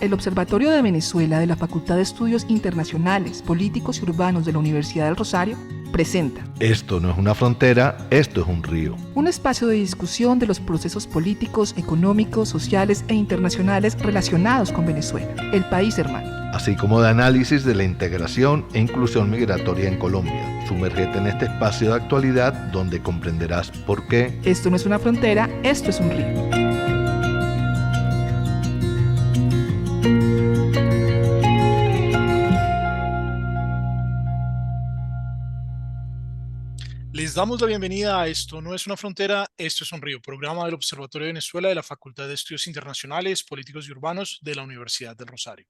El Observatorio de Venezuela de la Facultad de Estudios Internacionales, Políticos y Urbanos de la Universidad del Rosario presenta Esto no es una frontera, esto es un río. un espacio de discusión de los procesos políticos, económicos, sociales e internacionales relacionados con Venezuela, el país hermano. Así como de análisis de la integración e inclusión migratoria en Colombia. Sumérgete en este espacio de actualidad donde comprenderás por qué Esto no es una frontera, esto es un río. Les damos la bienvenida a Esto no es una frontera, esto es un río, programa del Observatorio de Venezuela de la Facultad de Estudios Internacionales, Políticos y Urbanos de la Universidad del Rosario.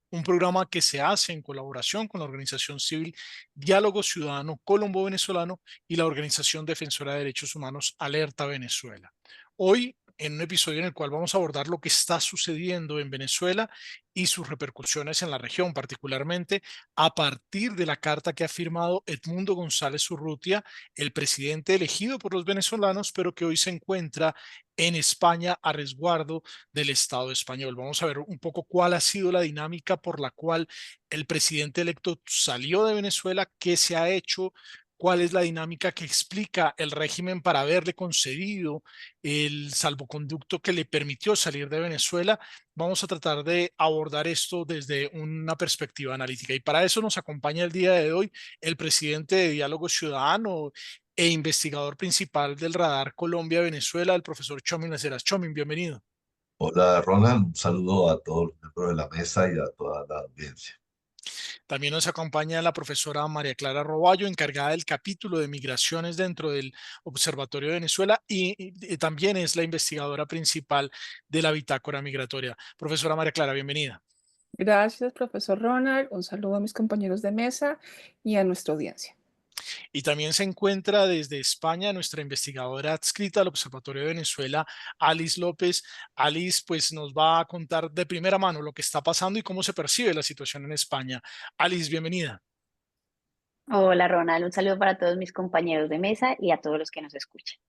Un programa que se hace en colaboración con la organización civil Diálogo Ciudadano Colombo-Venezolano y la organización defensora de derechos humanos Alerta Venezuela. Hoy, en un episodio en el cual vamos a abordar lo que está sucediendo en Venezuela y sus repercusiones en la región, particularmente a partir de la carta que ha firmado Edmundo González Urrutia, el presidente elegido por los venezolanos, pero que hoy se encuentra en España a resguardo del Estado español. Vamos a ver un poco cuál ha sido la dinámica por la cual el presidente electo salió de Venezuela, qué se ha hecho, cuál es la dinámica que explica el régimen para haberle concedido el salvoconducto que le permitió salir de Venezuela. Vamos a tratar de abordar esto desde una perspectiva analítica y para eso nos acompaña el día de hoy el presidente de Diálogo Ciudadano e investigador principal del Radar Colombia-Venezuela, el profesor Chomin Laceras. Chomin, bienvenido. Hola Ronald, un saludo a todos los miembros de la mesa y a toda la audiencia. También nos acompaña la profesora María Clara Roballo, encargada del capítulo de migraciones dentro del Observatorio de Venezuela y también es la investigadora principal de la bitácora migratoria. Profesora María Clara, bienvenida. Gracias, profesor Ronald. Un saludo a mis compañeros de mesa y a nuestra audiencia. Y también se encuentra desde España nuestra investigadora adscrita al Observatorio de Venezuela, Alice López. Alice, pues nos va a contar de primera mano lo que está pasando y cómo se percibe la situación en España. Alice, bienvenida. Hola Ronald, un saludo para todos mis compañeros de mesa y a todos los que nos escuchan.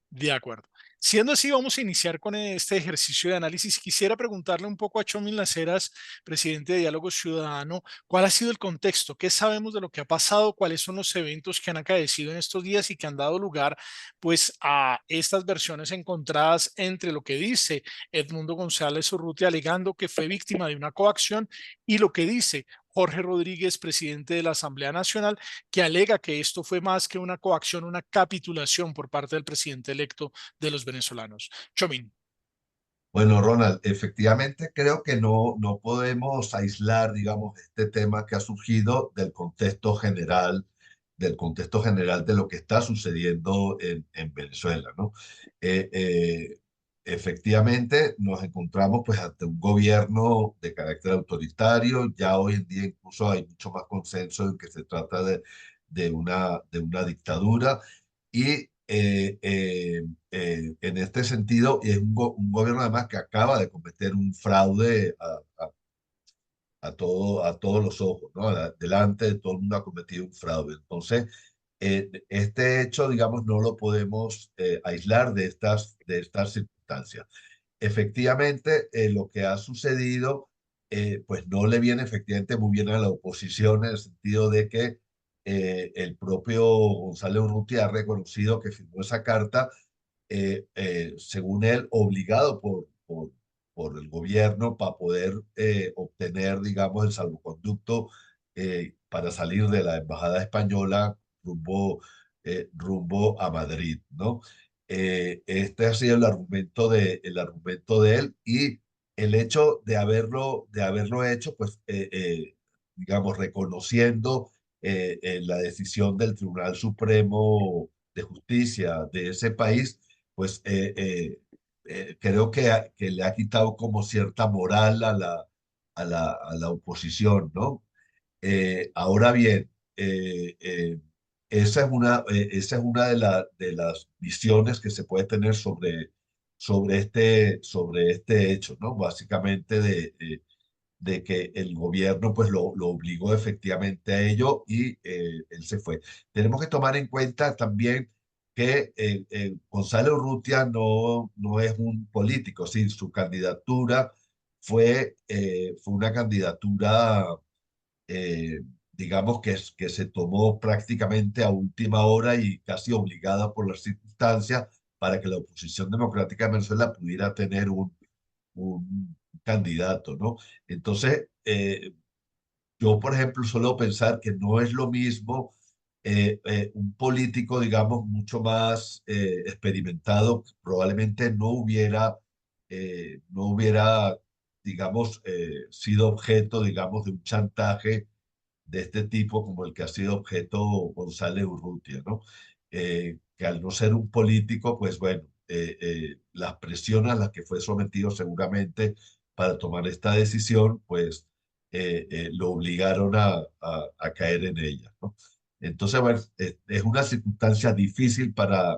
De acuerdo. Siendo así, vamos a iniciar con este ejercicio de análisis. Quisiera preguntarle un poco a Chomin Laceras, presidente de Diálogo Ciudadano, ¿cuál ha sido el contexto? ¿Qué sabemos de lo que ha pasado? ¿Cuáles son los eventos que han acaecido en estos días y que han dado lugar pues, a estas versiones encontradas entre lo que dice Edmundo González Urrutia alegando que fue víctima de una coacción y lo que dice Jorge Rodríguez, presidente de la Asamblea Nacional, que alega que esto fue más que una coacción, una capitulación por parte del presidente electo de los venezolanos? Chomin. Bueno, Ronald, efectivamente creo que no podemos aislar, digamos, este tema que ha surgido del contexto general de lo que está sucediendo en Venezuela, ¿no? Eh, eh, Efectivamente nos encontramos pues ante un gobierno de carácter autoritario. Ya hoy en día incluso hay mucho más consenso en que se trata de una dictadura y en este sentido es un gobierno además que acaba de cometer un fraude a todos los ojos, ¿no? Delante de todo el mundo ha cometido un fraude. Entonces, este hecho, digamos, no lo podemos aislar de estas circunstancias. Efectivamente, lo que ha sucedido, pues no le viene efectivamente muy bien a la oposición en el sentido de que el propio González Urrutia ha reconocido que firmó esa carta, según él, obligado por el gobierno para poder obtener, digamos, el salvoconducto para salir de la embajada española rumbo a Madrid, ¿no? Este ha sido el argumento de él y el hecho de haberlo hecho, pues, digamos, reconociendo la decisión del Tribunal Supremo de Justicia de ese país, pues creo que le ha quitado como cierta moral a la oposición, ¿no? Ahora bien, esa es una de las visiones que se puede tener sobre este hecho, ¿no? Básicamente de que el gobierno pues lo obligó efectivamente a ello y él se fue. Tenemos que tomar en cuenta también que Gonzalo Urrutia no es un político, sí, su candidatura fue una candidatura, eh, digamos, que se tomó prácticamente a última hora y casi obligada por las circunstancias para que la oposición democrática de Venezuela pudiera tener un candidato, ¿no? Entonces, yo, por ejemplo, suelo pensar que no es lo mismo un político, digamos, mucho más experimentado, que probablemente no hubiera, digamos, sido objeto, digamos, de un chantaje de este tipo como el que ha sido objeto González Urrutia, ¿no? Que al no ser un político, pues bueno, las presiones a las que fue sometido seguramente para tomar esta decisión, pues lo obligaron a caer en ella, ¿no? Entonces, bueno, es una circunstancia difícil para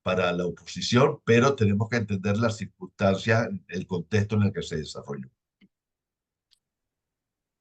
la oposición, pero tenemos que entender las circunstancias, el contexto en el que se desarrolló.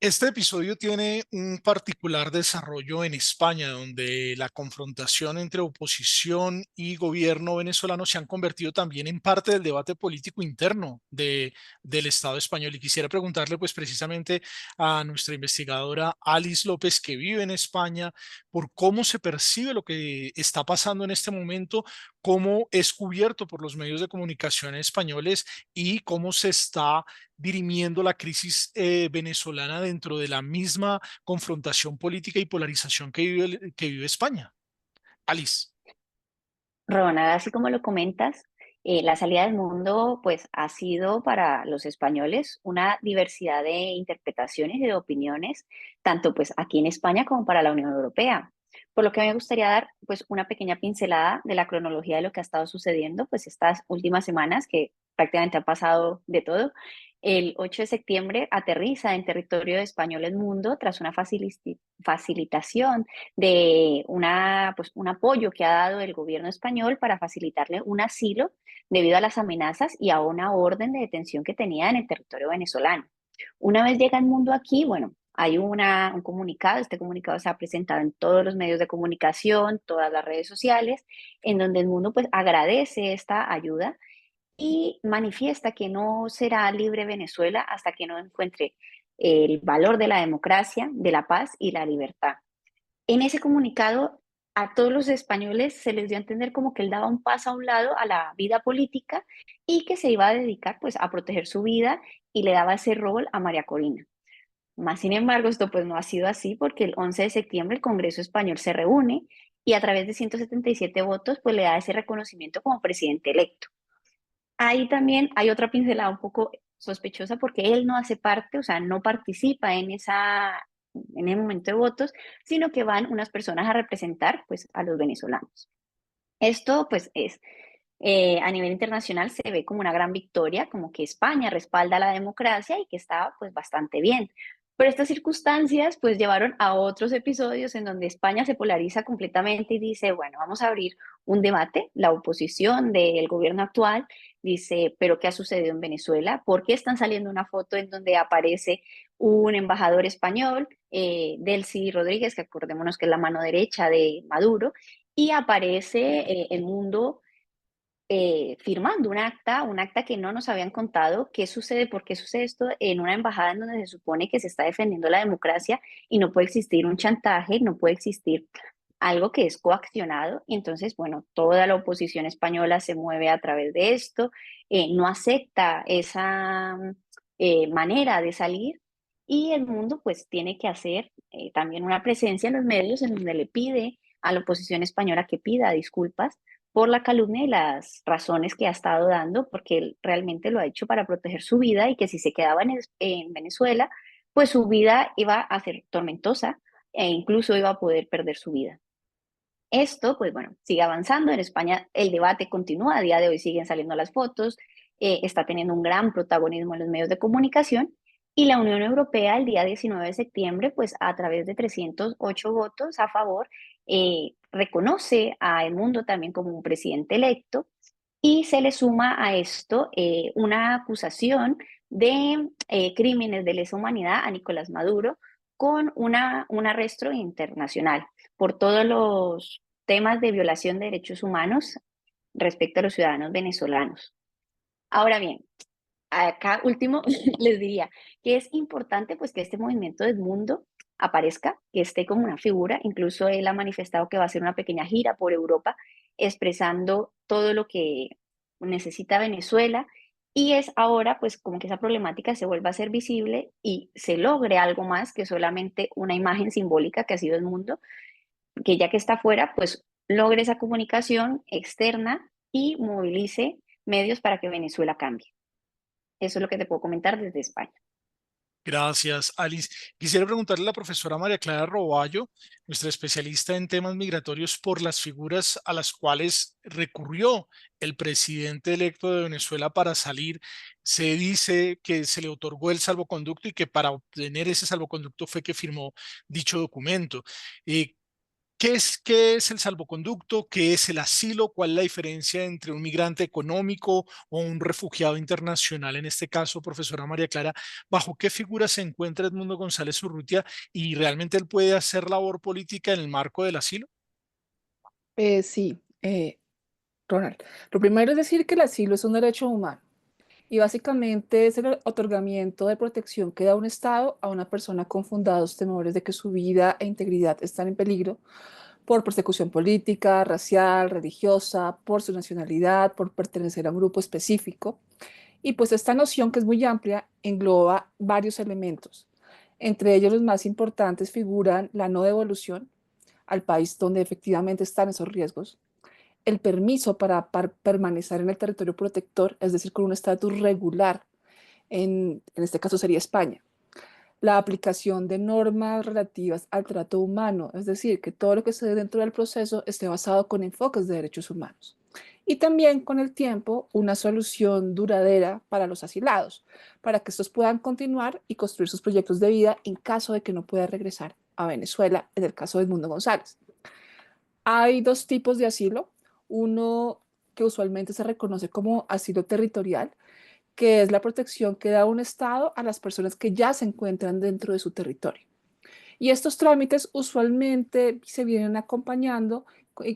Este episodio tiene un particular desarrollo en España, donde la confrontación entre oposición y gobierno venezolano se han convertido también en parte del debate político interno del Estado español. Y quisiera preguntarle, pues precisamente a nuestra investigadora Alice López, que vive en España, por cómo se percibe lo que está pasando en este momento, cómo es cubierto por los medios de comunicación españoles y cómo se está dirimiendo la crisis venezolana dentro de la misma confrontación política y polarización que vive España. Alice. Ronald, así como lo comentas, la salida del mundo pues ha sido para los españoles una diversidad de interpretaciones y de opiniones, tanto pues aquí en España como para la Unión Europea. Por lo que me gustaría dar pues una pequeña pincelada de la cronología de lo que ha estado sucediendo pues estas últimas semanas, que prácticamente ha pasado de todo. El 8 de septiembre aterriza en territorio español el mundo tras una facilitación de pues, un apoyo que ha dado el gobierno español para facilitarle un asilo debido a las amenazas y a una orden de detención que tenía en el territorio venezolano. Una vez llega el mundo aquí, bueno, hay un comunicado, este comunicado se ha presentado en todos los medios de comunicación, todas las redes sociales, en donde el mundo pues agradece esta ayuda y manifiesta que no será libre Venezuela hasta que no encuentre el valor de la democracia, de la paz y la libertad. En ese comunicado, a todos los españoles se les dio a entender como que él daba un paso a un lado a la vida política y que se iba a dedicar pues a proteger su vida, y le daba ese rol a María Corina. Más sin embargo, esto pues no ha sido así, porque el 11 de septiembre el Congreso español se reúne y a través de 177 votos pues le da ese reconocimiento como presidente electo. Ahí también hay otra pincelada un poco sospechosa, porque él no hace parte, o sea, no participa en el momento de votos, sino que van unas personas a representar pues a los venezolanos. Esto pues es, a nivel internacional se ve como una gran victoria, como que España respalda la democracia y que está pues bastante bien. Pero estas circunstancias pues llevaron a otros episodios en donde España se polariza completamente y dice, bueno, vamos a abrir un debate. La oposición del gobierno actual dice, pero ¿qué ha sucedido en Venezuela? ¿Por qué están saliendo una foto en donde aparece un embajador español, Delcy Rodríguez, que acordémonos que es la mano derecha de Maduro, y aparece el mundo firmando un acta que no nos habían contado? ¿Qué sucede? ¿Por qué sucede esto en una embajada en donde se supone que se está defendiendo la democracia y no puede existir un chantaje, no puede existir algo que es coaccionado? Y entonces, bueno, toda la oposición española se mueve a través de esto, no acepta esa manera de salir, y el mundo pues tiene que hacer también una presencia en los medios en donde le pide a la oposición española que pida disculpas por la calumnia y las razones que ha estado dando, porque él realmente lo ha hecho para proteger su vida, y que si se quedaba en Venezuela, pues su vida iba a ser tormentosa e incluso iba a poder perder su vida. Esto, pues bueno, sigue avanzando. En España el debate continúa, a día de hoy siguen saliendo las fotos, está teniendo un gran protagonismo en los medios de comunicación, y la Unión Europea el día 19 de septiembre, pues a través de 308 votos a favor, reconoce a Edmundo también como un presidente electo, y se le suma a esto una acusación de crímenes de lesa humanidad a Nicolás Maduro, con un arresto internacional por todos los temas de violación de derechos humanos respecto a los ciudadanos venezolanos. Ahora bien, acá último les diría que es importante pues que este movimiento de Edmundo aparezca, que esté como una figura. Incluso él ha manifestado que va a hacer una pequeña gira por Europa expresando todo lo que necesita Venezuela, y es ahora pues como que esa problemática se vuelva a ser visible y se logre algo más que solamente una imagen simbólica que ha sido Edmundo, que ya que está fuera pues logre esa comunicación externa y movilice medios para que Venezuela cambie. Eso es lo que te puedo comentar desde España. Gracias, Alice. Quisiera preguntarle a la profesora María Clara Roballo, nuestra especialista en temas migratorios, por las figuras a las cuales recurrió el presidente electo de Venezuela para salir. Se dice que se le otorgó el salvoconducto y que para obtener ese salvoconducto fue que firmó dicho documento. Eh, qué es el salvoconducto? ¿Qué es el asilo? ¿Cuál es la diferencia entre un migrante económico o un refugiado internacional? En este caso, profesora María Clara, ¿bajo qué figura se encuentra Edmundo González Urrutia y realmente él puede hacer labor política en el marco del asilo? Sí, Ronald. Lo primero es decir que el asilo es un derecho humano y básicamente es el otorgamiento de protección que da un Estado a una persona con fundados temores de que su vida e integridad están en peligro por persecución política, racial, religiosa, por su nacionalidad, por pertenecer a un grupo específico. Y pues esta noción, que es muy amplia, engloba varios elementos. Entre ellos los más importantes figuran la no devolución al país donde efectivamente están esos riesgos, el permiso para permanecer en el territorio protector, es decir, con un estatus regular, en este caso sería España, la aplicación de normas relativas al trato humano, es decir, que todo lo que se dé dentro del proceso esté basado con enfoques de derechos humanos. Y también con el tiempo una solución duradera para los asilados, para que estos puedan continuar y construir sus proyectos de vida en caso de que no pueda regresar a Venezuela, en el caso de Edmundo González. Hay dos tipos de asilo, uno que usualmente se reconoce como asilo territorial, que es la protección que da un Estado a las personas que ya se encuentran dentro de su territorio. Y estos trámites usualmente se vienen acompañando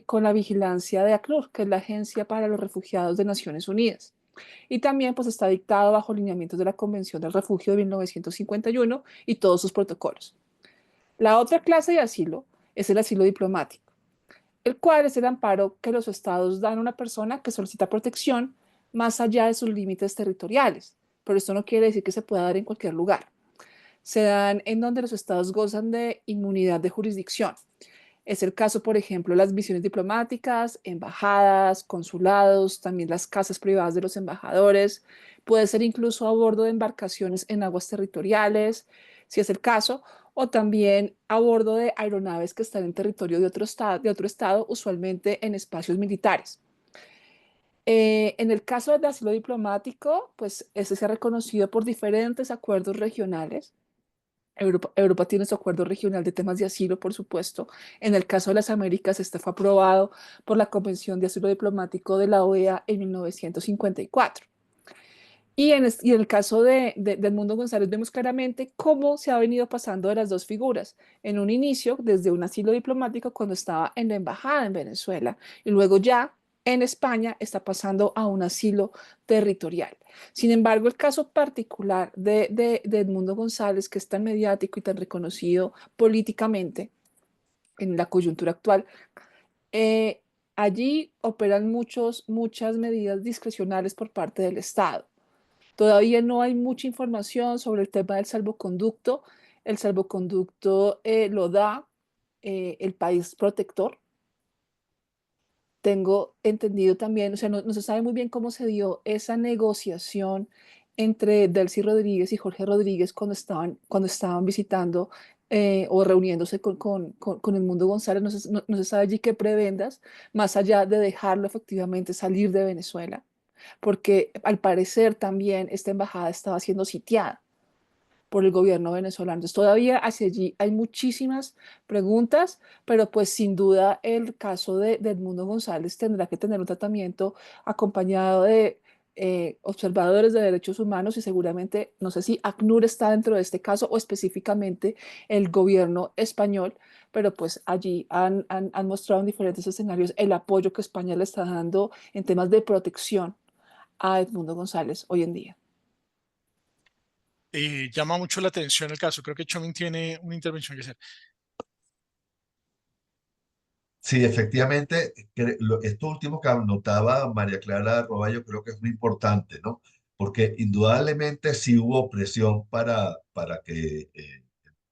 con la vigilancia de ACNUR, que es la Agencia para los Refugiados de Naciones Unidas. Y también pues está dictado bajo lineamientos de la Convención del Refugio de 1951 y todos sus protocolos. La otra clase de asilo es el asilo diplomático, el cual es el amparo que los estados dan a una persona que solicita protección más allá de sus límites territoriales. Pero esto no quiere decir que se pueda dar en cualquier lugar. Se dan en donde los estados gozan de inmunidad de jurisdicción. Es el caso, por ejemplo, las misiones diplomáticas, embajadas, consulados, también las casas privadas de los embajadores. Puede ser incluso a bordo de embarcaciones en aguas territoriales, si es el caso, o también a bordo de aeronaves que están en territorio de otro estado, usualmente en espacios militares. En el caso del asilo diplomático, pues ese se ha reconocido por diferentes acuerdos regionales. Europa tiene su acuerdo regional de temas de asilo, por supuesto. En el caso de las Américas, este fue aprobado por la Convención de Asilo Diplomático de la OEA en 1954. Y en el caso de Edmundo González vemos claramente cómo se ha venido pasando de las dos figuras. En un inicio, desde un asilo diplomático cuando estaba en la embajada en Venezuela, y luego ya en España está pasando a un asilo territorial. Sin embargo, el caso particular de Edmundo González, que es tan mediático y tan reconocido políticamente en la coyuntura actual, eh, allí operan muchas medidas discrecionales por parte del Estado. Todavía no hay mucha información sobre el tema del salvoconducto. El salvoconducto lo da el país protector. Tengo entendido también, o sea, no se sabe muy bien cómo se dio esa negociación entre Delcy Rodríguez y Jorge Rodríguez cuando estaban visitando o reuniéndose con Edmundo González. No se sabe allí qué prebendas, más allá de dejarlo efectivamente salir de Venezuela, porque al parecer también esta embajada estaba siendo sitiada por el gobierno venezolano. Entonces, todavía hacia allí hay muchísimas preguntas, pero pues sin duda el caso de Edmundo González tendrá que tener un tratamiento acompañado de observadores de derechos humanos, y seguramente, no sé si ACNUR está dentro de este caso o específicamente el gobierno español, pero pues allí han mostrado en diferentes escenarios el apoyo que España le está dando en temas de protección a Edmundo González hoy en día. llama mucho la atención el caso. Creo que Chomin tiene una intervención que hacer. Sí, efectivamente, esto último que anotaba María Clara Roballo creo que es muy importante, ¿no? Porque indudablemente sí hubo presión para que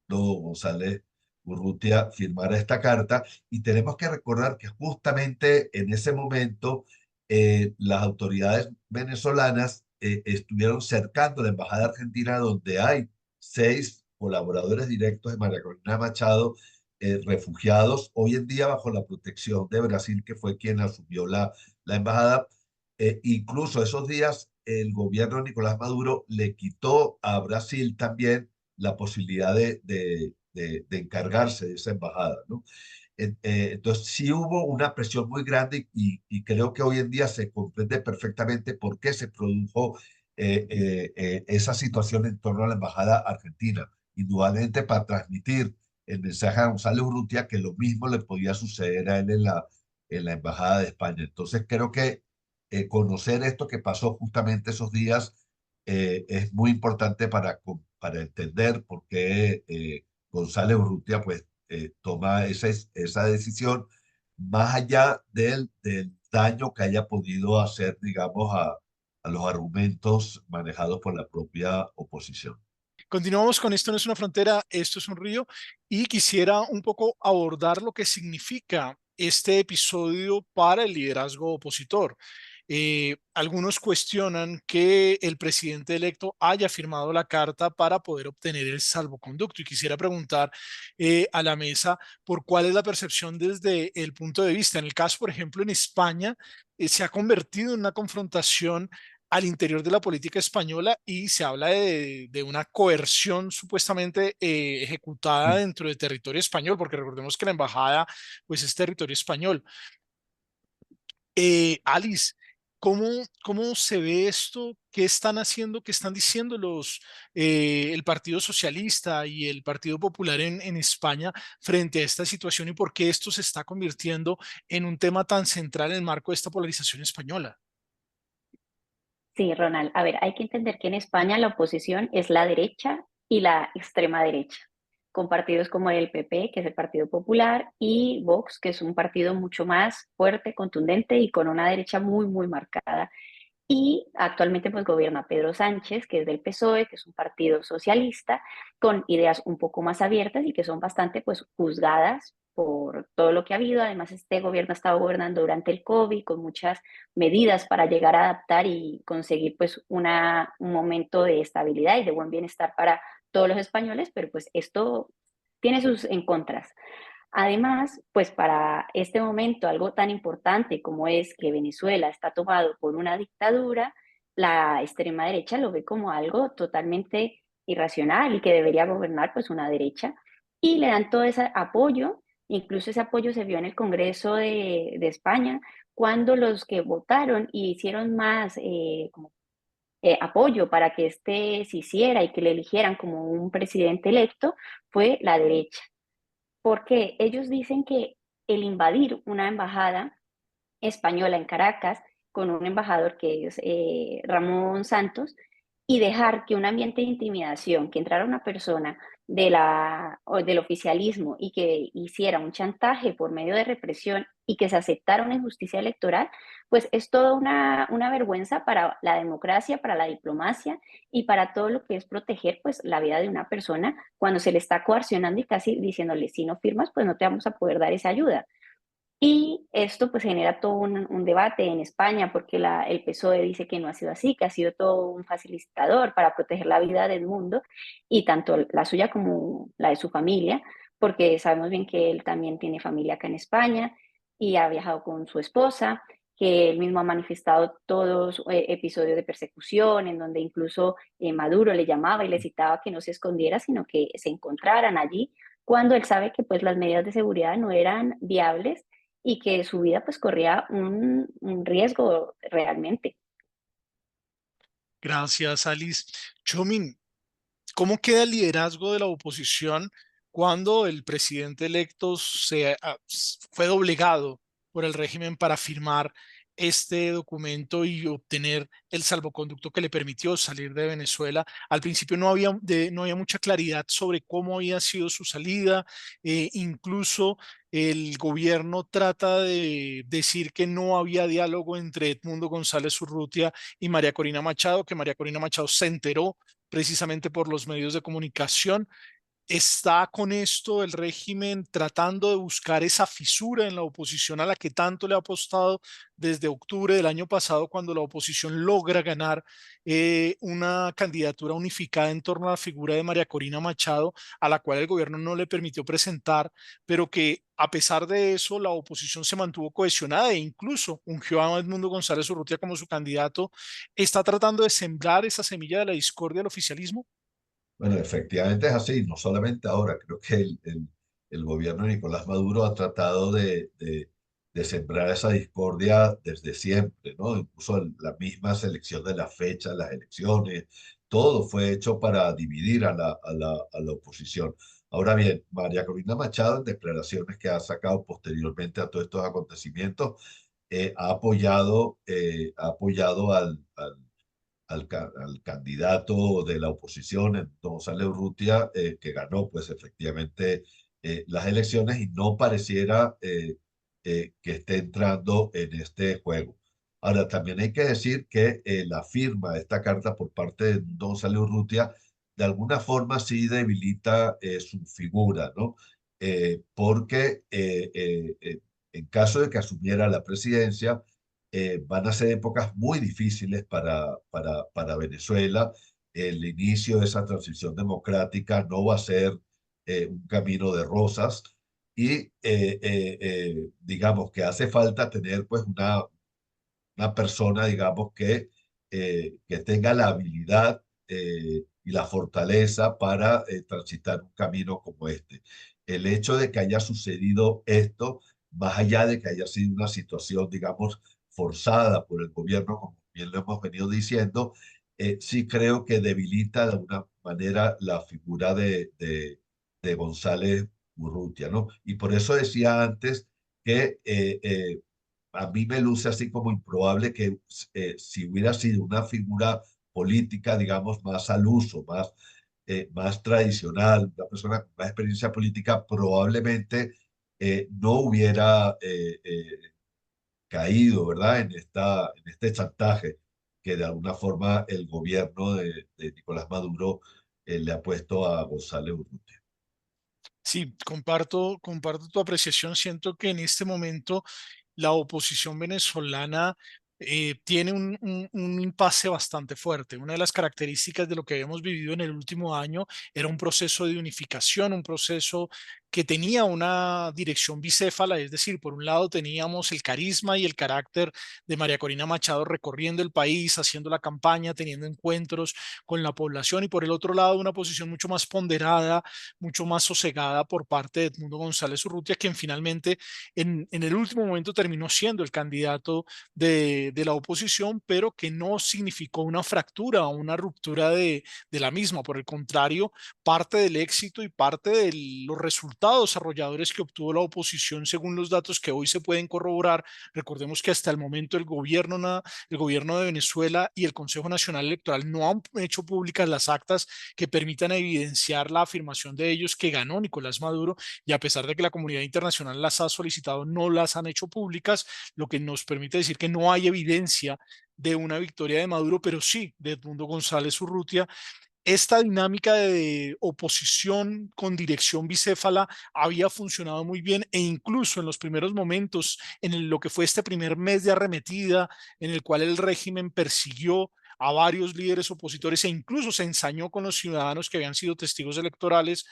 González Urrutia firmara esta carta y tenemos que recordar que justamente en ese momento las autoridades venezolanas estuvieron cercando la embajada argentina donde hay 6 colaboradores directos de María Corina Machado refugiados hoy en día bajo la protección de Brasil, que fue quien asumió la embajada. Incluso esos días el gobierno de Nicolás Maduro le quitó a Brasil también la posibilidad de encargarse de esa embajada, ¿no? Entonces sí hubo una presión muy grande y creo que hoy en día se comprende perfectamente por qué se produjo esa situación en torno a la embajada argentina, indudablemente para transmitir el mensaje a González Urrutia que lo mismo le podía suceder a él en la embajada de España. Entonces creo que conocer esto que pasó justamente esos días es muy importante para entender por qué González Urrutia pues toma esa decisión más allá del daño que haya podido hacer, digamos, a los argumentos manejados por la propia oposición. Continuamos con Esto no es una frontera, esto es un río, y quisiera un poco abordar lo que significa este episodio para el liderazgo opositor. Algunos cuestionan que el presidente electo haya firmado la carta para poder obtener el salvoconducto y quisiera preguntar a la mesa por cuál es la percepción desde el punto de vista. En el caso, por ejemplo, en España, se ha convertido en una confrontación al interior de la política española y se habla de una coerción supuestamente ejecutada dentro del territorio español, porque recordemos que la embajada pues es territorio español. Alice, ¿cómo se ve esto? ¿Qué están haciendo? ¿Qué están diciendo el Partido Socialista y el Partido Popular en España frente a esta situación y por qué esto se está convirtiendo en un tema tan central en el marco de esta polarización española? Sí, Ronald. A ver, hay que entender que en España la oposición es la derecha y la extrema derecha, con partidos como el PP, que es el Partido Popular, y Vox, que es un partido mucho más fuerte, contundente y con una derecha muy, muy marcada. Y actualmente pues gobierna Pedro Sánchez, que es del PSOE, que es un partido socialista, con ideas un poco más abiertas y que son bastante pues juzgadas por todo lo que ha habido. Además, este gobierno ha estado gobernando durante el COVID con muchas medidas para llegar a adaptar y conseguir pues un momento de estabilidad y de buen bienestar para todos los españoles, pero pues esto tiene sus en contras. Además, pues para este momento, algo tan importante como es que Venezuela está tomado por una dictadura, la extrema derecha lo ve como algo totalmente irracional y que debería gobernar pues una derecha. Y le dan todo ese apoyo, incluso ese apoyo se vio en el Congreso de España, cuando los que votaron y hicieron más apoyo para que este se hiciera y que le eligieran como un presidente electo fue la derecha, porque ellos dicen que el invadir una embajada española en Caracas con un embajador que es Ramón Santos y dejar que un ambiente de intimidación, que entrara una persona del oficialismo y que hiciera un chantaje por medio de represión y que se aceptara una injusticia electoral, pues es toda una vergüenza para la democracia, para la diplomacia y para todo lo que es proteger pues la vida de una persona cuando se le está coercionando y casi diciéndole si no firmas pues no te vamos a poder dar esa ayuda. Y esto pues genera todo un debate en España porque el PSOE dice que no ha sido así, que ha sido todo un facilitador para proteger la vida del mundo y tanto la suya como la de su familia, porque sabemos bien que él también tiene familia acá en España y ha viajado con su esposa, que él mismo ha manifestado todos episodios de persecución en donde incluso Maduro le llamaba y le citaba que no se escondiera, sino que se encontraran allí cuando él sabe que pues las medidas de seguridad no eran viables y que su vida pues corría un riesgo realmente. Gracias, Alice. Chomin, ¿cómo queda el liderazgo de la oposición cuando el presidente electo fue doblegado por el régimen para firmar este documento y obtener el salvoconducto que le permitió salir de Venezuela. Al principio no había mucha claridad sobre cómo había sido su salida. Incluso el gobierno trata de decir que no había diálogo entre Edmundo González Urrutia y María Corina Machado, que María Corina Machado se enteró precisamente por los medios de comunicación. Está con esto el régimen tratando de buscar esa fisura en la oposición a la que tanto le ha apostado desde octubre del año pasado, cuando la oposición logra ganar una candidatura unificada en torno a la figura de María Corina Machado, a la cual el gobierno no le permitió presentar, pero que a pesar de eso la oposición se mantuvo cohesionada e incluso ungió a Edmundo González Urrutia como su candidato. Está tratando de sembrar esa semilla de la discordia al oficialismo. Bueno, efectivamente es así, no solamente ahora, creo que el gobierno de Nicolás Maduro ha tratado de sembrar esa discordia desde siempre, ¿no? Incluso la misma selección de la fecha, las elecciones, todo fue hecho para dividir a la oposición. Ahora bien, María Corina Machado, en declaraciones que ha sacado posteriormente a todos estos acontecimientos, ha apoyado al candidato de la oposición, don González Urrutia, que ganó pues efectivamente las elecciones y no pareciera que esté entrando en este juego. Ahora, también hay que decir que la firma de esta carta por parte de don González Urrutia de alguna forma sí debilita su figura, ¿no? Porque en caso de que asumiera la presidencia, van a ser épocas muy difíciles para Venezuela. El inicio de esa transición democrática no va a ser un camino de rosas y digamos que hace falta tener pues una persona, digamos, que tenga la habilidad y la fortaleza para transitar un camino como este. El hecho de que haya sucedido esto, más allá de que haya sido una situación, digamos, forzada por el gobierno, como bien lo hemos venido diciendo, sí creo que debilita de alguna manera la figura de González Urrutia, ¿no? Y por eso decía antes que a mí me luce así como improbable que si hubiera sido una figura política, digamos, más al uso, más tradicional, una persona con más experiencia política, probablemente no hubiera caído, ¿verdad?, en este chantaje que de alguna forma el gobierno de Nicolás Maduro le ha puesto a González Urrutia. Sí, comparto tu apreciación. Siento que en este momento la oposición venezolana tiene un impasse bastante fuerte. Una de las características de lo que habíamos vivido en el último año era un proceso de unificación, un proceso que tenía una dirección bicéfala, es decir, por un lado teníamos el carisma y el carácter de María Corina Machado recorriendo el país, haciendo la campaña, teniendo encuentros con la población, y por el otro lado una posición mucho más ponderada, mucho más sosegada por parte de Edmundo González Urrutia, quien finalmente en el último momento terminó siendo el candidato de la oposición, pero que no significó una fractura o una ruptura de la misma. Por el contrario, parte del éxito y parte de los resultados arrolladores que obtuvo la oposición, según los datos que hoy se pueden corroborar, recordemos que hasta el momento el gobierno de Venezuela y el Consejo Nacional Electoral no han hecho públicas las actas que permitan evidenciar la afirmación de ellos que ganó Nicolás Maduro, y a pesar de que la comunidad internacional las ha solicitado, no las han hecho públicas, lo que nos permite decir que no hay evidencia de una victoria de Maduro, pero sí de Edmundo González Urrutia. Esta dinámica de oposición con dirección bicéfala había funcionado muy bien, e incluso en los primeros momentos, lo que fue este primer mes de arremetida, en el cual el régimen persiguió a varios líderes opositores e incluso se ensañó con los ciudadanos que habían sido testigos electorales,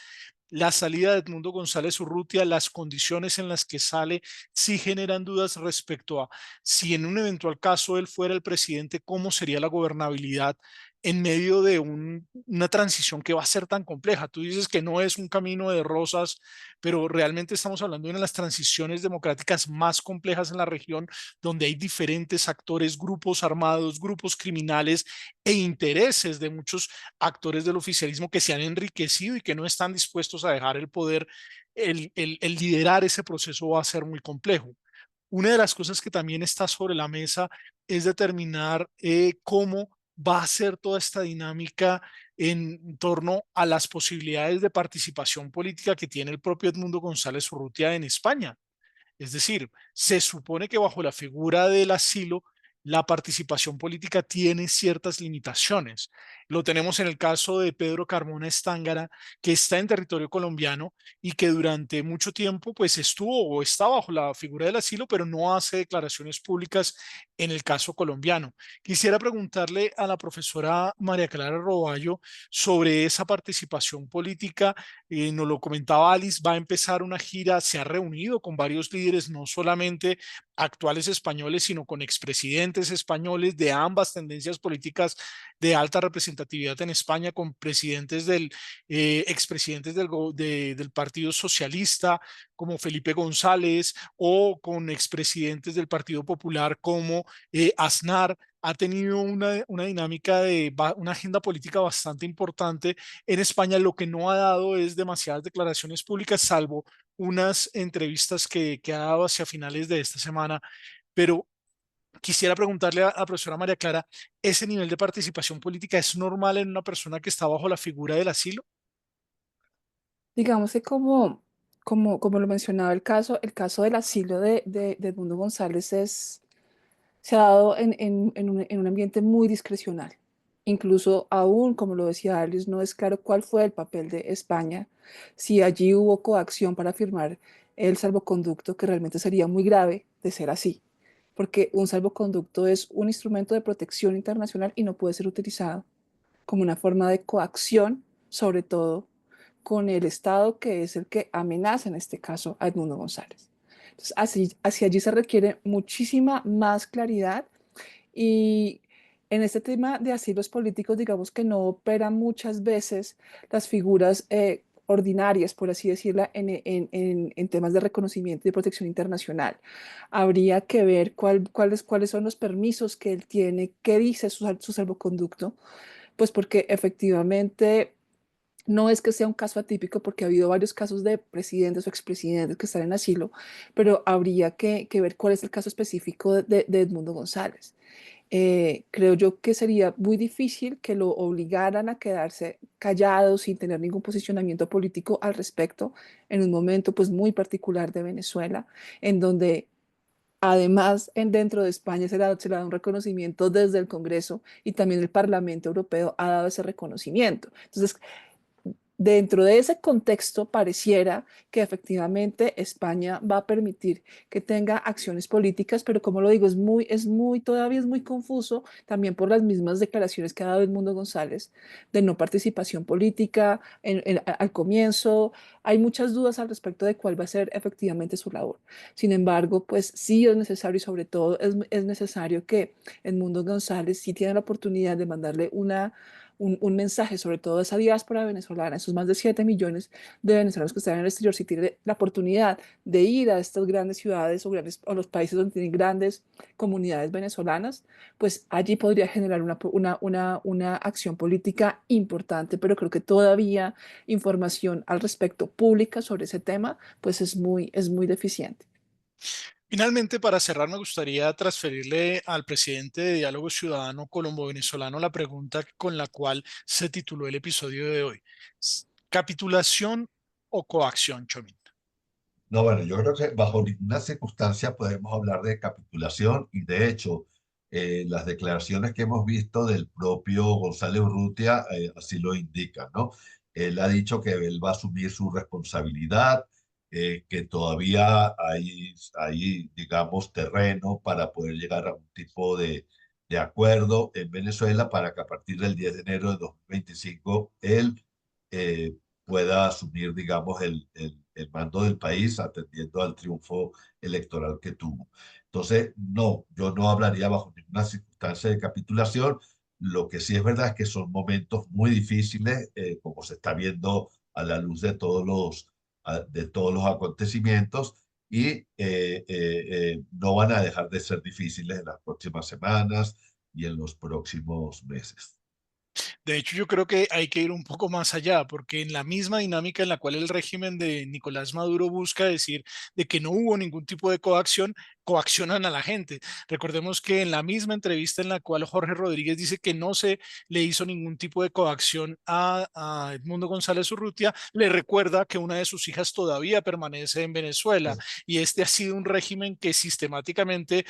la salida de Edmundo González Urrutia, las condiciones en las que sale, sí generan dudas respecto a si en un eventual caso él fuera el presidente, cómo sería la gobernabilidad en medio de una transición que va a ser tan compleja. Tú dices que no es un camino de rosas, pero realmente estamos hablando de una de las transiciones democráticas más complejas en la región, donde hay diferentes actores, grupos armados, grupos criminales e intereses de muchos actores del oficialismo que se han enriquecido y que no están dispuestos a dejar el poder. El liderar ese proceso va a ser muy complejo. una de las cosas que también está sobre la mesa es determinar cómo va a ser toda esta dinámica en torno a las posibilidades de participación política que tiene el propio Edmundo González Urrutia en España. Es decir, se supone que bajo la figura del asilo, la participación política tiene ciertas limitaciones. Lo tenemos en el caso de Pedro Carmona Estángara, que está en territorio colombiano y que durante mucho tiempo pues estuvo o está bajo la figura del asilo, pero no hace declaraciones públicas en el caso colombiano. Quisiera preguntarle a la profesora María Clara Roballo sobre esa participación política. Nos lo comentaba Alice, va a empezar una gira, se ha reunido con varios líderes, no solamente actuales españoles, sino con expresidentes españoles de ambas tendencias políticas de alta representatividad en España, con presidentes expresidentes del Partido Socialista como Felipe González o con expresidentes del Partido Popular como Aznar. Ha tenido una dinámica una agenda política bastante importante en España. Lo que no ha dado es demasiadas declaraciones públicas, salvo unas entrevistas que ha dado hacia finales de esta semana. Pero quisiera preguntarle a la profesora María Clara, ¿ese nivel de participación política es normal en una persona que está bajo la figura del asilo? Digamos que como lo mencionaba el caso del asilo de Edmundo González se ha dado en un ambiente muy discrecional. Incluso aún, como lo decía Alice, no es claro cuál fue el papel de España, si allí hubo coacción para firmar el salvoconducto, que realmente sería muy grave de ser así, porque un salvoconducto es un instrumento de protección internacional y no puede ser utilizado como una forma de coacción, sobre todo con el Estado que es el que amenaza en este caso a Edmundo González. Entonces, hacia allí se requiere muchísima más claridad y en este tema de asilos políticos, digamos que no operan muchas veces las figuras ordinarias, por así decirla, en temas de reconocimiento y de protección internacional. Habría que ver cuáles son los permisos que él tiene, qué dice su salvoconducto, pues porque efectivamente no es que sea un caso atípico porque ha habido varios casos de presidentes o expresidentes que están en asilo, pero habría que ver cuál es el caso específico de Edmundo González. Creo yo que sería muy difícil que lo obligaran a quedarse callado sin tener ningún posicionamiento político al respecto en un momento pues muy particular de Venezuela, en donde además dentro de España se le da un reconocimiento desde el Congreso y también el Parlamento Europeo ha dado ese reconocimiento. Entonces, dentro de ese contexto, pareciera que efectivamente España va a permitir que tenga acciones políticas, pero como lo digo, todavía es muy confuso, también por las mismas declaraciones que ha dado Edmundo González de no participación política al comienzo. Hay muchas dudas al respecto de cuál va a ser efectivamente su labor. Sin embargo, pues sí es necesario y sobre todo es necesario que Edmundo González, si tiene la oportunidad de mandarle un mensaje, sobre todo a esa diáspora venezolana, esos más de 7 millones de venezolanos que están en el exterior, si tiene la oportunidad de ir a estas grandes ciudades o los países donde tienen grandes comunidades venezolanas, pues allí podría generar una acción política importante, pero creo que todavía información al respecto pública sobre ese tema, pues es muy deficiente. Finalmente, para cerrar, me gustaría transferirle al presidente de Diálogo Ciudadano Colombo-Venezolano la pregunta con la cual se tituló el episodio de hoy. ¿Capitulación o coacción, Chomín? No, bueno, yo creo que bajo ninguna circunstancia podemos hablar de capitulación y de hecho las declaraciones que hemos visto del propio González Urrutia así lo indican, ¿no? Él ha dicho que él va a asumir su responsabilidad, que todavía hay, digamos, terreno para poder llegar a un tipo de acuerdo en Venezuela para que a partir del 10 de enero de 2025 él eh, pueda asumir, digamos, el mando del país atendiendo al triunfo electoral que tuvo. Entonces, no, yo no hablaría bajo ninguna circunstancia de capitulación. Lo que sí es verdad es que son momentos muy difíciles, como se está viendo a la luz de todos los acontecimientos, y no van a dejar de ser difíciles en las próximas semanas y en los próximos meses. De hecho, yo creo que hay que ir un poco más allá, porque en la misma dinámica en la cual el régimen de Nicolás Maduro busca decir de que no hubo ningún tipo de coacción, coaccionan a la gente. Recordemos que en la misma entrevista en la cual Jorge Rodríguez dice que no se le hizo ningún tipo de coacción a Edmundo González Urrutia, le recuerda que una de sus hijas todavía permanece en Venezuela y este ha sido un régimen que sistemáticamente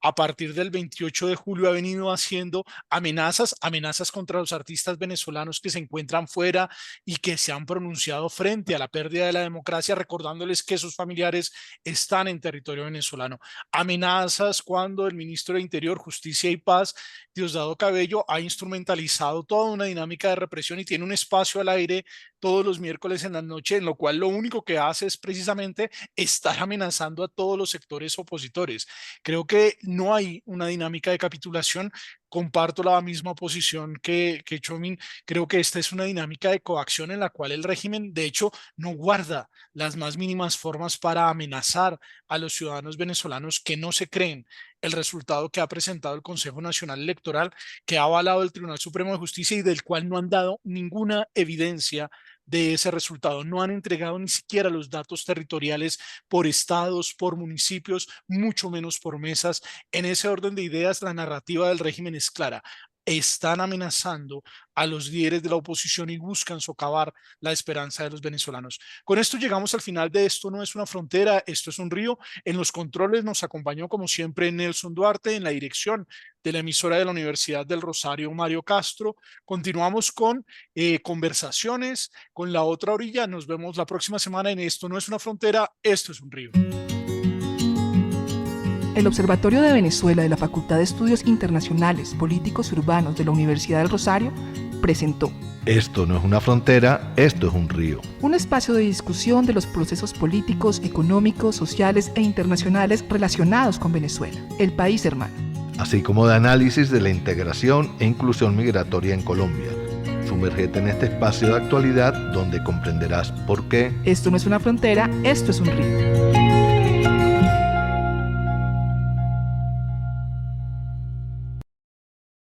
a partir del 28 de julio ha venido haciendo amenazas contra los artistas venezolanos que se encuentran fuera y que se han pronunciado frente a la pérdida de la democracia, recordándoles que sus familiares están en territorio venezolano. Amenazas cuando el ministro de Interior, Justicia y Paz, Diosdado Cabello, ha instrumentalizado toda una dinámica de represión y tiene un espacio al aire todos los miércoles en la noche, en lo cual lo único que hace es precisamente estar amenazando a todos los sectores opositores. Creo que no hay una dinámica de capitulación. Comparto la misma posición que Chomin. Creo que esta es una dinámica de coacción en la cual el régimen, de hecho, no guarda las más mínimas formas para amenazar a los ciudadanos venezolanos que no se creen el resultado que ha presentado el Consejo Nacional Electoral, que ha avalado el Tribunal Supremo de Justicia y del cual no han dado ninguna evidencia de ese resultado. No han entregado ni siquiera los datos territoriales por estados, por municipios, mucho menos por mesas. En ese orden de ideas, la narrativa del régimen es clara. Están amenazando a los líderes de la oposición y buscan socavar la esperanza de los venezolanos. Con esto llegamos al final de Esto no es una frontera, esto es un río. En los controles nos acompañó como siempre Nelson Duarte, en la dirección de la emisora de la Universidad del Rosario, Mario Castro. Continuamos con conversaciones con la otra orilla. Nos vemos la próxima semana en Esto no es una frontera, esto es un río. El Observatorio de Venezuela de la Facultad de Estudios Internacionales, Políticos y Urbanos de la Universidad del Rosario presentó Esto no es una frontera, esto es un río. un espacio de discusión de los procesos políticos, económicos, sociales e internacionales relacionados con Venezuela, el país hermano. Así como de análisis de la integración e inclusión migratoria en Colombia. Sumérgete en este espacio de actualidad donde comprenderás por qué Esto no es una frontera, esto es un río.